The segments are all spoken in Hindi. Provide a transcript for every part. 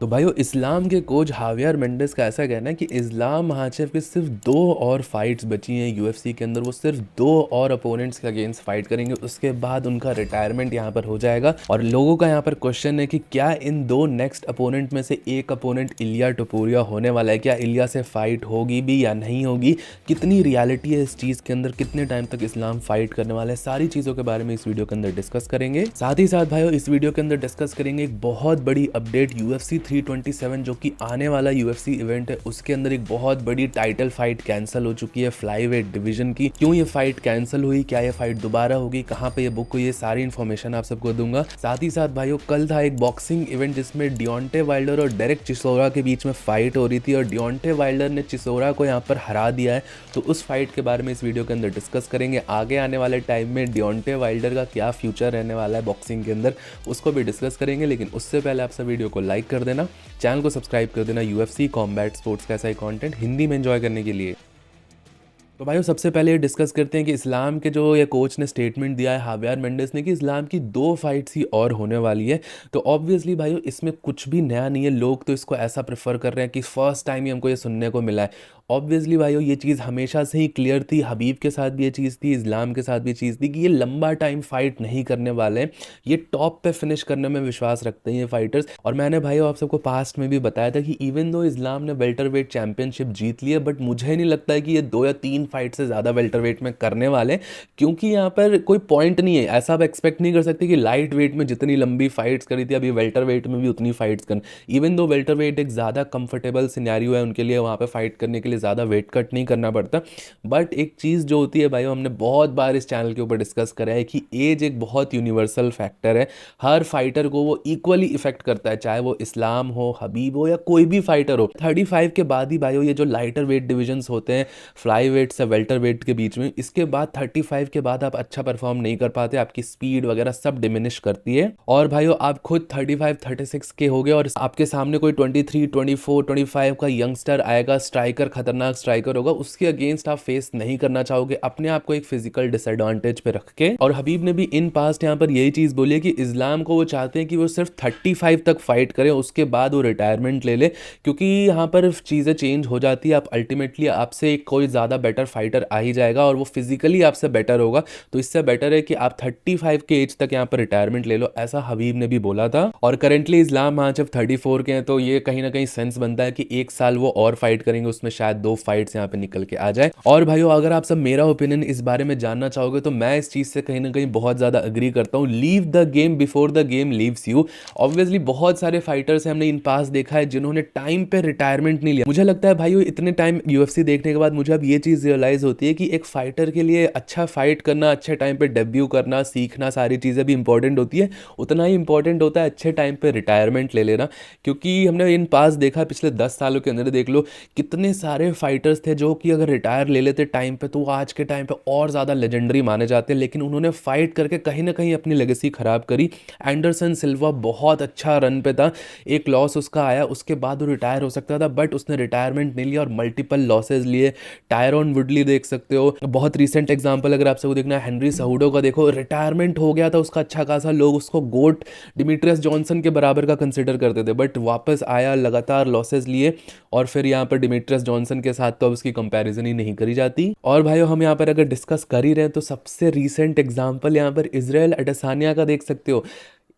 तो भाइयों इस्लाम के कोच हावियर मेंडेस का ऐसा कहना है कि इस्लाम महाचेव के सिर्फ दो और फाइट्स बची हैं यूएफसी के अंदर। वो सिर्फ दो और अपोनेंट्स के अगेंस्ट फाइट करेंगे, उसके बाद उनका रिटायरमेंट यहाँ पर हो जाएगा। और लोगों का यहाँ पर क्वेश्चन है कि क्या इन दो नेक्स्ट अपोनेंट में से एक अपोनेंट इलिया टोपुरिया होने वाला है? क्या इलिया से फाइट होगी भी या नहीं होगी? कितनी रियलिटी है इस चीज़ के अंदर? कितने टाइम तक इस्लाम फाइट करने वाला है? सारी चीज़ों के बारे में इस वीडियो के अंदर डिस्कस करेंगे। साथ ही साथ भाइयों इस वीडियो के अंदर डिस्कस करेंगे एक बहुत बड़ी अपडेट यूएफसी 327 जो कि आने वाला यूएफसी इवेंट है, उसके अंदर एक बहुत बड़ी टाइटल फाइट कैंसिल हो चुकी है फ्लाईवेट डिवीजन की। क्यों ये फाइट कैंसिल हुई, क्या ये फाइट दोबारा होगी, कहां पे ये बुक हुई, ये सारी इन्फॉर्मेशन आप सबको दूंगा। साथ ही साथ भाइयों कल था एक बॉक्सिंग इवेंट जिसमें डियोंटे वाइल्डर और डेरेक चिसोरा के बीच में फाइट हो रही थी और डियोंटे वाइल्डर ने चिसोरा को यहाँ पर हरा दिया है। तो उस फाइट के बारे में इस वीडियो के अंदर डिस्कस करेंगे। आगे आने वाले टाइम में डियोंटे वाइल्डर का क्या फ्यूचर रहने वाला है बॉक्सिंग के अंदर, उसको भी डिस्कस करेंगे। लेकिन उससे पहले आप सब वीडियो को लाइक कर देना, चैनल को सब्सक्राइब कर देना यूएफसी कॉम्बैट स्पोर्ट्स का ऐसा ही कंटेंट हिंदी में एंजॉय करने के लिए। तो भाइयों सबसे पहले ये डिस्कस करते हैं कि इस्लाम के जो ये कोच ने स्टेटमेंट दिया है हावियर मेंडेस ने कि इस्लाम की दो फाइट्स ही और होने वाली है। तो ऑब्वियसली भाइयों इसमें कुछ भी नया नहीं है। लोग तो इसको ऐसा प्रेफर कर रहे हैं कि फर्स्ट टाइम ही हमको ये सुनने को मिला है। ऑब्वियसली भाइयों ये चीज़ हमेशा से ही क्लियर थी, हबीब के साथ भी ये चीज़ थी, इस्लाम के साथ भी चीज़ थी कि ये लंबा टाइम फाइट नहीं करने वाले हैं। ये टॉप पे फिनिश करने में विश्वास रखते हैं ये फाइटर्स। और मैंने भाइयों आप सबको पास्ट में भी बताया था कि इवन दो इस्लाम ने वेल्टरवेट चैंपियनशिप जीत ली है, बट मुझे नहीं लगता है कि ये 2 या 3 फाइट से ज़्यादा वेल्टरवेट में करने वाले, क्योंकि यहाँ पर कोई पॉइंट नहीं है। ऐसा आप एक्सपेक्ट नहीं कर सकते कि लाइट वेट में जितनी लंबी फाइट्स करी थी अभी वेल्टरवेट में भी उतनी फाइट्स कर। इवन दो वेल्टरवेट एक ज़्यादा कंफर्टेबल सिनेरियो है उनके लिए, वहाँ पे फाइट करने के लिए ज़्यादा वेट कट नहीं करना पड़ता। बट एक चीज़ जो होती है भाई, हमने बहुत बार इस चैनल के ऊपर डिस्कस करा है कि एज एक बहुत यूनिवर्सल फैक्टर है। हर फाइटर को वो इक्वली इफेक्ट करता है, चाहे वो इस्लाम हो, हबीब हो या कोई भी फाइटर हो। 35 के बाद ही भाई ये जो लाइटर वेट डिविजन्स होते हैं फ्लाई वेट से वेल्टर वेट के बीच में, इसके बाद 35 के बाद आप अच्छा परफॉर्म नहीं कर पाते, आपकी स्पीड वगैरह सब डिमिनिश करती है। और भाइयों आप खुद 35 36 के हो गए और आपके सामने कोई 23 24 25 का यंगस्टर आएगा, स्ट्राइकर, खतरनाक स्ट्राइकर होगा, उसके अगेंस्ट आप फेस नहीं करना चाहोगे अपने आप को एक फिजिकल डिसएडवांटेज पे रख के। और हबीब ने भी इन पास्ट यहाँ पर यही चीज बोली है कि इस्लाम को वो चाहते हैं कि वो सिर्फ 35 तक फाइट करें, उसके बाद वो रिटायरमेंट ले ले, क्योंकि यहाँ पर चीजें चेंज हो जाती है। आप अल्टीमेटली आपसे कोई ज्यादा बेटर फाइटर आ ही जाएगा और वो फिजिकली आपसे बेटर होगा। तो इससे बेटर है कि आप 35 के एज तक यहाँ पर रिटायरमेंट ले लो, ऐसा हबीब ने भी बोला था। और करेंटली इस्लाम हाँ जब 34 के हैं तो ये कहीं ना कहीं सेंस बनता है कि एक साल वो और फाइट करेंगे, उसमें शायद 2 फाइट्स यहाँ पे निकल के आ जाए। और भाइयों अगर आप सब मेरा ओपिनियन इस बारे में जानना चाहोगे तो मैं इस चीज से कहीं ना कहीं बहुत ज्यादा अग्री करता हूँ। Leave the game before the game leaves you. Obviously बहुत सारे फाइटर्स हमने इन पास देखा है जिन्होंने टाइम पे रिटायरमेंट नहीं लिया। मुझे लगता है भाइयों इतने टाइम यूएफसी देखने के बाद मुझे अब ये चीज रियलाइज होती है कि एक फाइटर के लिए अच्छा फाइट करना, अच्छे टाइम पे डेब्यू करना, सीखना, सारी चीजें भी इंपॉर्टेंट होती है, उतना ही इंपॉर्टेंट होता है अच्छे टाइम पे रिटायरमेंट ले लेना। क्योंकि हमने इन पास देखा पिछले 10 सालों के अंदर देख लो कितने सारे फाइटर्स थे जो कि अगर रिटायर ले लेते टाइम पे तो वो आज के टाइम पे और ज़्यादा लेजेंडरी माने जाते हैं, लेकिन उन्होंने फाइट करके कहीं ना कहीं अपनी लेगेसी खराब करी। एंडरसन सिल्वा बहुत अच्छा रन पे था, एक लॉस उसका आया, उसके बाद वो रिटायर हो सकता था, बट उसने रिटायरमेंट नहीं लिया और मल्टीपल लॉसेज लिए। टायरॉन वुडली देख सकते हो, बहुत रिसेंट एग्जांपल अगर आप सबको देखना है, हेनरी सहूडो का देखो, रिटायरमेंट हो गया था उसका अच्छा खासा, लोग उसको गोट डिमिट्रियस जॉनसन के बराबर का कंसिडर करते थे, बट वापस आया, लगातार लॉसेज लिए और फिर यहाँ पर डिमिट्रियस जॉनसन के साथ तो अब उसकी कंपैरिजन ही नहीं करी जाती। और भाइयों हम यहाँ पर अगर डिस्कस कर ही रहे हैं तो सबसे रीसेंट एग्जांपल यहाँ पर इजराइल अडेसानिया का देख सकते हो।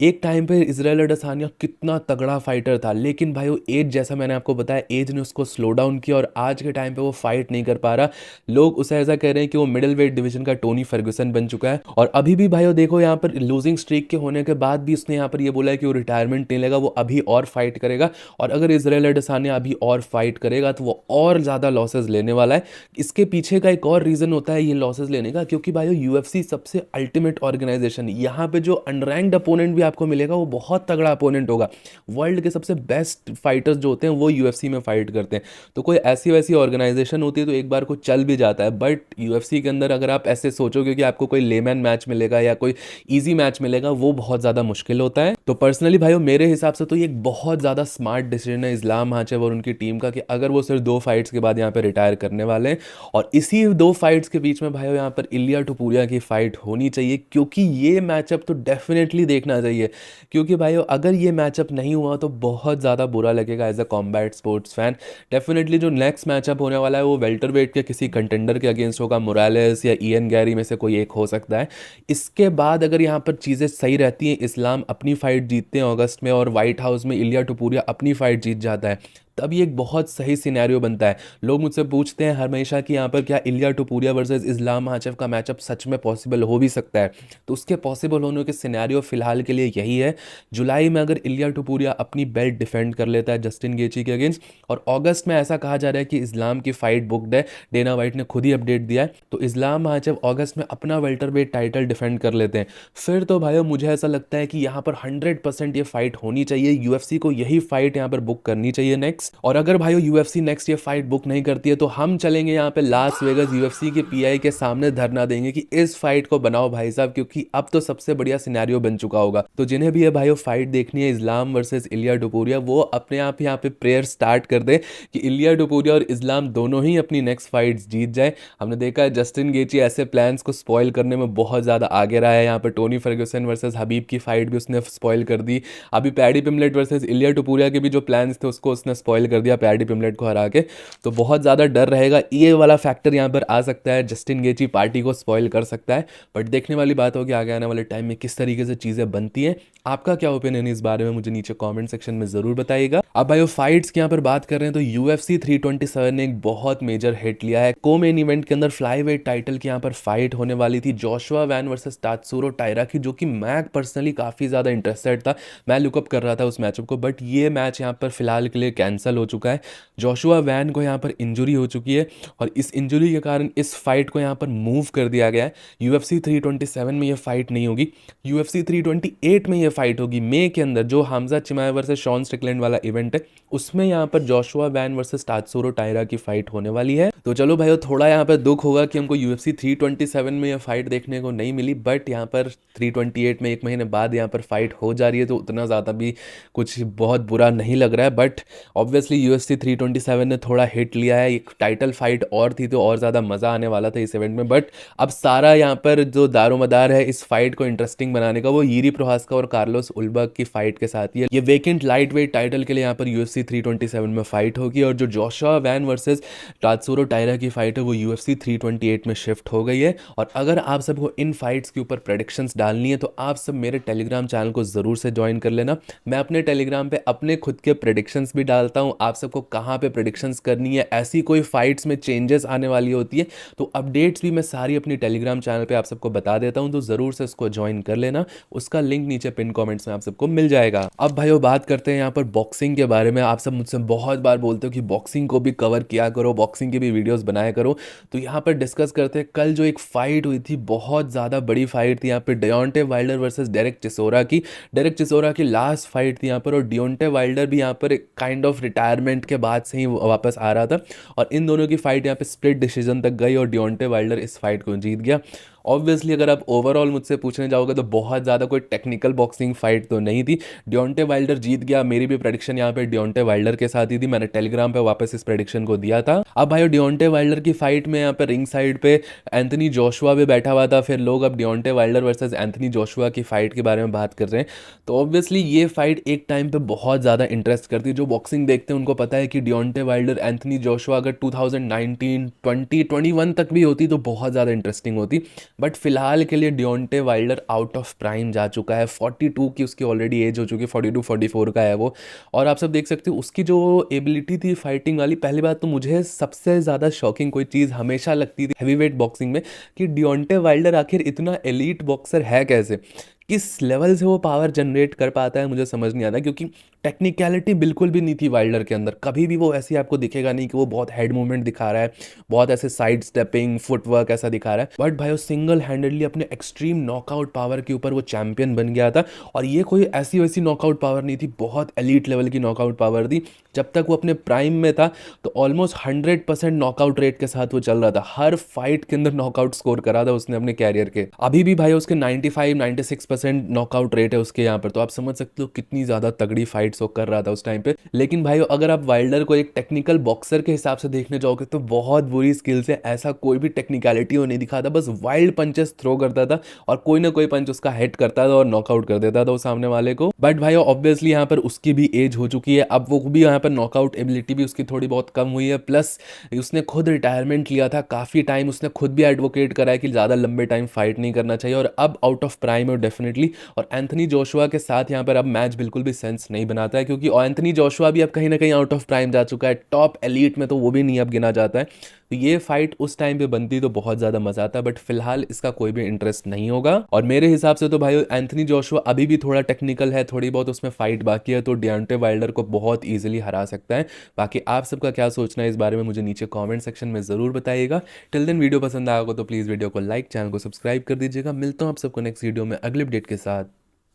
एक टाइम पे इजराइल अडेसानिया कितना तगड़ा फाइटर था, लेकिन भाई वो एज, जैसा मैंने आपको बताया, एज ने उसको स्लो डाउन किया और आज के टाइम पे वो फाइट नहीं कर पा रहा। लोग उसे ऐसा कह रहे हैं कि वो मिडिल वेट डिवीजन का टोनी फर्गुसन बन चुका है। और अभी भी भाई देखो यहाँ पर लूजिंग स्ट्रीक के होने के बाद भी उसने यहाँ पर ये बोला है कि वो रिटायरमेंट नहीं लेगा, वो अभी और फाइट करेगा। और अगर इजराइल अडेसानिया अभी और फाइट करेगा तो वो और ज़्यादा लॉसेज लेने वाला है। इसके पीछे का एक और रीज़न होता है ये लॉसेज लेने का, क्योंकि भाई यूएफसी सबसे अल्टीमेट ऑर्गेनाइजेशन, यहाँ पे जो अनरैंक्ड अपोनेंट भी आपको मिलेगा वो बहुत तगड़ा अपोनेंट होगा। वर्ल्ड के सबसे बेस्ट फाइटर्स जो होते हैं वो यूएफसी में फाइट करते हैं। तो कोई ऐसी वैसी ऑर्गेनाइजेशन होती है तो एक बार को चल भी जाता है, बट यूएफसी के अंदर अगर आप ऐसे सोचोगे कि आपको कोई लेमैन मैच मिलेगा या कोई इजी मैच मिलेगा, वो बहुत ज़्यादा मुश्किल होता है। तो पर्सनली भाइयों मेरे हिसाब से तो ये एक बहुत ज़्यादा स्मार्ट डिसीजन है इस्लाम माचेव और उनकी टीम का कि अगर वो सिर्फ 2 फाइट्स के बाद यहाँ पे रिटायर करने वाले हैं। और इसी 2 फाइट्स के बीच में भाइयों यहाँ पर इलिया टोपुरिया की फाइट होनी चाहिए, क्योंकि ये मैचअप तो डेफिनेटली देखना चाहिए। चाहिए, क्योंकि भाइयों अगर ये मैचअप नहीं हुआ तो बहुत ज़्यादा बुरा लगेगा as a combat sports fan. Definitely जो नेक्स्ट मैचअप होने वाला है वो वेल्टरवेट के किसी कंटेंडर के अगेंस्ट होगा, मोरालेस या इयन गैरी में से कोई एक हो सकता है। इसके बाद अगर यहाँ पर चीज़ें सही रहती हैं, इस्लाम अपनी फाइट जीतते हैं अगस्त में और वाइट हाउस में इलिया टुपुरिया अपनी फाइट जीत जाता है, तब ये एक बहुत सही सिनेरियो बनता है। लोग मुझसे पूछते हैं हमेशा कि यहाँ पर क्या इलिया टुपुरिया वर्सेस इस्लाम माचेव का मैचअप सच में पॉसिबल हो भी सकता है, तो उसके पॉसिबल होने के सिनेरियो फिलहाल के लिए यही है। जुलाई में अगर इलिया टुपुरिया अपनी बेल्ट डिफेंड कर लेता है जस्टिन गेची के अगेंस्ट, और अगस्त में ऐसा कहा जा रहा है कि इस्लाम की फाइट बुकड है, डेना वाइट ने खुद ही अपडेट दिया है, तो इस्लाम माचेव अगस्त में अपना वेल्टरवेट टाइटल डिफेंड कर लेते हैं, फिर तो भाइयों मुझे ऐसा लगता है कि यहाँ पर 100% ये फाइट होनी चाहिए। यूएफसी को यही फाइट यहाँ पर बुक करनी चाहिए नेक्स्ट। और अगर भाइयों यूएफसी नेक्स्ट ये फाइट बुक नहीं करती है तो हम चलेंगे यहाँ पे लास वेगस यूएफसी के पीआई के सामने धरना देंगे कि इस फाइट को बनाओ भाई साहब, क्योंकि अब तो सबसे बढ़िया सिनेरियो बन चुका होगा। तो जिन्हें भी ये भाइयों फाइट देखनी है इस्लाम वर्सेस इलिया टुपुरिया, वो अपने आप यहाँ पे प्रेयर स्टार्ट कर दे कि इलिया टुपुरिया और इस्लाम दोनों ही अपनी नेक्स्ट फाइट्स जीत जाए। हमने देखा है जस्टिन गेची ऐसे प्लान्स को स्पॉइल करने में बहुत ज़्यादा आगे रहा है। यहाँ पर टोनी फर्ग्यूसन वर्सेस हबीब की फाइट भी उसने स्पॉइल कर दी। अभी पैडी पिमलेट वर्सेस इलिया टुपुरिया के भी जो प्लान्स थे उसको उसने स्पॉइल कर दिया पैडी पिमलेट को हरा के। तो बहुत ज़्यादा डर रहेगा, ये वाला फैक्टर यहाँ पर आ सकता है, जस्टिन गेची पार्टी को स्पॉइल कर सकता है। बट देखने वाली बात होगी आगे आने वाले टाइम में किस तरीके से चीज़ें बनती हैं। आपका क्या ओपिनियन है इस बारे में मुझे नीचे कमेंट सेक्शन में ज़रूर बताइएगा। अब भाई फाइट्स की यहाँ पर बात कर रहे हैं तो UFC 327 ने एक बहुत मेजर हिट लिया है। को मेन इवेंट के अंदर फ्लाईवेट टाइटल की यहाँ पर फाइट होने वाली थी Joshua Van versus Tatsuro Taira की, जो कि मैं पर्सनली काफ़ी ज़्यादा इंटरेस्टेड था, मैं लुकअप कर रहा था उस मैचअप को। बट ये मैच यहाँ पर फिलहाल के लिए कैंसिल हो चुका है। जोशुआ वैन को यहाँ पर इंजरी हो चुकी है और इस इंजरी के कारण इस फाइट को यहाँ पर मूव कर दिया गया है। UFC 327 में ये फाइट नहीं होगी, UFC 328 में ये फाइट होगी मई के अंदर, जो Khamzat Chimaev versus Sean Strickland वाला इवेंट है, उसमें यहाँ पर Joshua Van versus Tatsuro Taira की फाइट होने वाली है। तो चलो भाइयों थोड़ा यहाँ पर दुख होगा कि हमको UFC 327 में ये फाइट देखने को नहीं मिली, बट यहाँ पर 328 में एक महीने बाद यहाँ पर फाइट हो जा रही है, तो उतना ज़्यादा भी कुछ बहुत बुरा नहीं लग रहा है। बट ऑब्वियसली UFC 327 ने थोड़ा हिट लिया है, एक टाइटल फाइट और थी तो और ज़्यादा मज़ा आने वाला था इस इवेंट में। बट अब सारा यहाँ पर जो दारोमदार है इस फाइट को इंटरेस्टिंग बनाने का, वो यीरी प्रोहास्का और कार्लोस उल्बर्ग की फाइट के साथ ही है। ये वेकेंट लाइट वेट टाइटल के लिए यहाँ पर UFC 327 में फाइट होगी, और जो Joshua Van versus Tatsuro Taira की फाइट है वो UFC 328 में शिफ्ट हो गई है। और अगर आप सबको इन फाइट्स के ऊपर प्रेडिक्शंस डालनी है तो आप सब मेरे टेलीग्राम चैनल को ज़रूर से ज्वाइन कर लेना। मैं अपने टेलीग्राम पे अपने खुद के प्रेडिक्शंस भी डालता हूँ, आप सबको कहाँ पे प्रेडिक्शंस करनी है, ऐसी कोई फाइट्स में चेंजेस आने वाली होती है तो अपडेट्स भी मैं सारी अपनी टेलीग्राम चैनल पे आप सबको बता देता हूँ, तो ज़रूर से इसको ज्वाइन कर लेना। उसका लिंक नीचे पिन कमेंट्स में आप सबको मिल जाएगा। अब भाइयों बात करते हैं यहाँ पर बॉक्सिंग के बारे में। आप सब मुझसे बहुत बार बोलते हो कि बॉक्सिंग को भी कवर किया करो, बॉक्सिंग की भी वीडियोस बनाया करो, तो यहाँ पर डिस्कस करते हैं कल जो एक फाइट हुई थी, बहुत ज़्यादा बड़ी फाइट थी यहाँ पर डियोंटे वाइल्डर वर्सेस डेरेक चिसोरा की। डेरेक चिसोरा की लास्ट फाइट थी यहाँ पर, और डियोंटे वाइल्डर भी यहाँ पर एक काइंड ऑफ रिटायरमेंट के बाद से ही वापस आ रहा था, और इन दोनों की फाइट यहाँ पे स्प्लिट डिसीजन तक गई और डियोंटे वाइल्डर इस फाइट को जीत गया। ऑब्वियसली अगर आप ओवरऑल मुझसे पूछने जाओगे तो बहुत ज़्यादा कोई टेक्निकल बॉक्सिंग फाइट तो नहीं थी, डियोंटे वाइल्डर जीत गया। मेरी भी प्रेडिक्शन यहाँ पे डियोंटे वाइल्डर के साथ ही थी, मैंने टेलीग्राम पे वापस इस प्रेडिक्शन को दिया था। अब भाई डियोंटे वाइल्डर की फाइट में यहाँ पे रिंग साइड पे एंथनी जोशुआ भी बैठा हुआ था, फिर लोग अब डियोंटे वाइल्डर वर्सेस एंथनी जोशुआ की फाइट के बारे में बात कर रहे हैं। तो ऑब्वियसली ये फाइट एक टाइम पे बहुत ज़्यादा इंटरेस्ट करती है, जो बॉक्सिंग देखते हैं उनको पता है कि डियोंटे वाइल्डर एंथनी जोशुआ अगर 2019, 20, 21 तक भी होती तो बहुत ज़्यादा इंटरेस्टिंग होती। बट फिलहाल के लिए डियोंटे वाइल्डर आउट ऑफ प्राइम जा चुका है, 42 की उसकी ऑलरेडी एज हो चुकी है, 42 44 का है वो। और आप सब देख सकते हो उसकी जो एबिलिटी थी फाइटिंग वाली, पहली बात तो मुझे सबसे ज़्यादा शॉकिंग कोई चीज़ हमेशा लगती थी हैवीवेट बॉक्सिंग में कि डियोंटे वाइल्डर आखिर इतना एलीट बॉक्सर है कैसे, किस लेवल से वो पावर जनरेट कर पाता है, मुझे समझ नहीं आता। क्योंकि टेक्निकलिटी बिल्कुल भी नहीं थी वाइल्डर के अंदर, कभी भी वो ऐसी आपको दिखेगा नहीं कि वो बहुत हेड मूवमेंट दिखा रहा है, बहुत ऐसे साइड स्टेपिंग फुटवर्क ऐसा दिखा रहा है। बट भाई वो सिंगल हैंडेडली अपने एक्सट्रीम नॉकआउट पावर के ऊपर वो चैंपियन बन गया था, और ये कोई ऐसी वैसी नॉकआउट पावर नहीं थी, बहुत एलीट लेवल की नॉकआउट पावर थी। जब तक वो अपने प्राइम में था तो ऑलमोस्ट 100% नॉकआउट रेट के साथ वो चल रहा था, हर फाइट के अंदर नॉकआउट स्कोर करा था उसने अपने कैरियर के। अभी भी भाई उसके 95-96% नॉकआउट रेट है उसके यहाँ पर, तो आप समझ सकते हो कितनी ज़्यादा तगड़ी फाइट फाइट्स वो कर रहा था उस टाइम पे। लेकिन भाई अगर आप वाइल्डर को एक टेक्निकल बॉक्सर के हिसाब से देखने जाओगे तो बहुत बुरी स्किल्स है, ऐसा कोई भी टेक्निकलिटी वो नहीं दिखाता, बस वाइल्ड पंचेस थ्रो करता था और कोई ना कोई पंच उसका हिट करता था और नॉकआउट कर देता था वो सामने वाले को। बट भाई ऑब्वियसली यहाँ पर उसकी भी एज हो चुकी है, अब वो भी यहाँ पर नॉकआउट एबिलिटी भी उसकी थोड़ी बहुत कम हुई है, प्लस उसने खुद रिटायरमेंट लिया था काफ़ी टाइम, उसने खुद भी एडवोकेट करा है कि ज़्यादा लंबे टाइम फाइट नहीं करना चाहिए और अब आउट ऑफ प्राइम है डेफिनेटली। और एंथनी जोशुआ के साथ यहाँ पर अब मैच बिल्कुल भी सेंस नहीं बनाता है, क्योंकि एंथनी जोशुआ भी अब कहीं ना कहीं आउट ऑफ प्राइम जा चुका है, टॉप एलीट में तो वो भी नहीं अब गिना जाता है। तो ये फाइट उस टाइम पे बनती तो बहुत ज़्यादा मजा आता, बट फिलहाल इसका कोई भी इंटरेस्ट नहीं होगा। और मेरे हिसाब से तो भाई एंथनी जोशुआ अभी भी थोड़ा टेक्निकल है, थोड़ी बहुत उसमें फाइट बाकी है, तो डियांटे वाइल्डर को बहुत ईजिली हरा सकता है। बाकी आप सबका क्या सोचना है इस बारे में मुझे नीचे कमेंट सेक्शन में ज़रूर बताइएगा। टिल देन वीडियो पसंद आया हो तो प्लीज़ वीडियो को लाइक, चैनल को सब्सक्राइब कर दीजिएगा। मिलता हूँ आप सबको नेक्स्ट वीडियो में अगले अपडेट के साथ।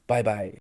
Bye bye.